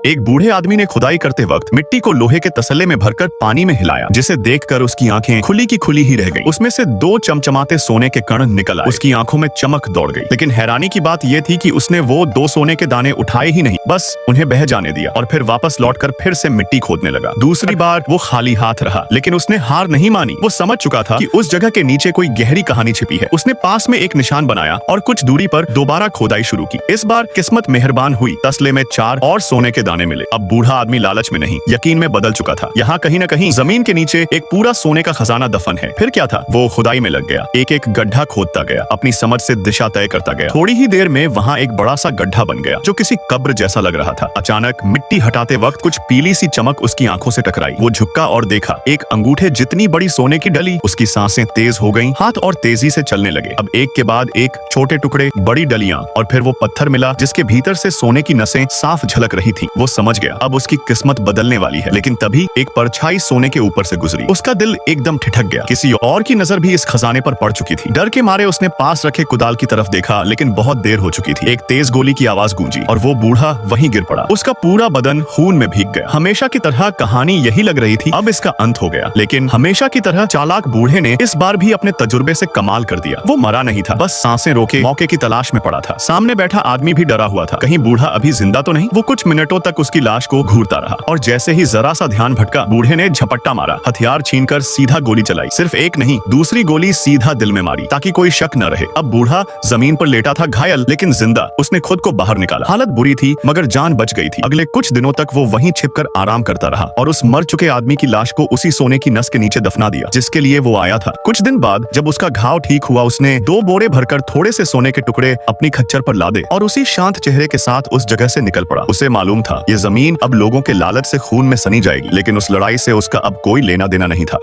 एक बूढ़े आदमी ने खुदाई करते वक्त मिट्टी को लोहे के तसल्ले में भरकर पानी में हिलाया, जिसे देखकर उसकी आंखें खुली की खुली ही रह गईं। उसमें से दो चमचमाते सोने के कण निकल आए। उसकी आंखों में चमक दौड़ गई। लेकिन हैरानी की बात यह थी कि उसने वो दो सोने के दाने उठाए ही नहीं, बस उन्हें बह जाने दिया और फिर वापस लौटकर फिर से मिट्टी खोदने लगा। दूसरी बार वो खाली हाथ रहा, लेकिन उसने हार नहीं मानी। वो समझ चुका था कि उस जगह के नीचे कोई गहरी कहानी छिपी है। उसने पास में एक निशान बनाया और कुछ दूरी पर दोबारा खोदाई शुरू की। इस बार किस्मत मेहरबान हुई। तसले में 4 और सोने के दाने मिले। अब बूढ़ा आदमी लालच में नहीं, यकीन में बदल चुका था। यहाँ कहीं न कहीं जमीन के नीचे एक पूरा सोने का खजाना दफन है। फिर क्या था? वो खुदाई में लग गया, एक एक गड्ढा खोदता गया, अपनी समझ से दिशा तय करता गया। थोड़ी ही देर में वहाँ एक बड़ा सा गड्ढा बन गया, जो किसी कब्र जैसा लग रहा था। अचानक मिट्टी हटाते वक्त कुछ पीली सी चमक उसकी आंखों से टकराई। वो झुका और देखा, एक अंगूठे जितनी बड़ी सोने की डली। उसकी सांसें तेज हो गईं, हाथ और तेजी से चलने लगे। अब एक के बाद एक छोटे टुकड़े, बड़ी डलियां और फिर वो पत्थर मिला जिसके भीतर से सोने की नसें साफ झलक रही थी। वो समझ गया अब उसकी किस्मत बदलने वाली है। लेकिन तभी एक परछाई सोने के ऊपर से गुजरी। उसका दिल एकदम ठिठक गया। किसी और की नजर भी इस खजाने पर पड़ चुकी थी। डर के मारे उसने पास रखे कुदाल की तरफ देखा, लेकिन बहुत देर हो चुकी थी। एक तेज गोली की आवाज गूंजी और वो बूढ़ा वहीं गिर पड़ा। उसका पूरा बदन खून में भीग गया। हमेशा की तरह कहानी यही लग रही थी, अब इसका अंत हो गया। लेकिन हमेशा की तरह चालाक बूढ़े ने इस बार भी अपने तजुर्बे से कमाल कर दिया। वो मरा नहीं था, बस सांसें रोके मौके की तलाश में पड़ा था। सामने बैठा आदमी भी डरा हुआ था, कहीं बूढ़ा अभी जिंदा तो नहीं। वो कुछ मिनटों तक उसकी लाश को घूरता रहा और जैसे ही जरा सा ध्यान भटका, बूढ़े ने झपट्टा मारा, हथियार छीनकर सीधा गोली चलाई। सिर्फ एक नहीं, दूसरी गोली सीधा दिल में मारी, ताकि कोई शक न रहे। अब बूढ़ा जमीन पर लेटा था, घायल लेकिन जिंदा। उसने खुद को बाहर निकाला। हालत बुरी थी मगर जान बच गई थी। अगले कुछ दिनों तक वो वहीं छिपकर आराम करता रहा और उस मर चुके आदमी की लाश को उसी सोने की नस के नीचे दफना दिया जिसके लिए वो आया था। कुछ दिन बाद जब उसका घाव ठीक हुआ, उसने 2 बोरे भरकर थोड़े से सोने के टुकड़े अपनी खच्चर पर लादे और उसी शांत चेहरे के साथ उस जगह से निकल पड़ा। उसे मालूम था ये जमीन अब लोगों के लालच से खून में सनी जाएगी, लेकिन उस लड़ाई से उसका अब कोई लेना देना नहीं था।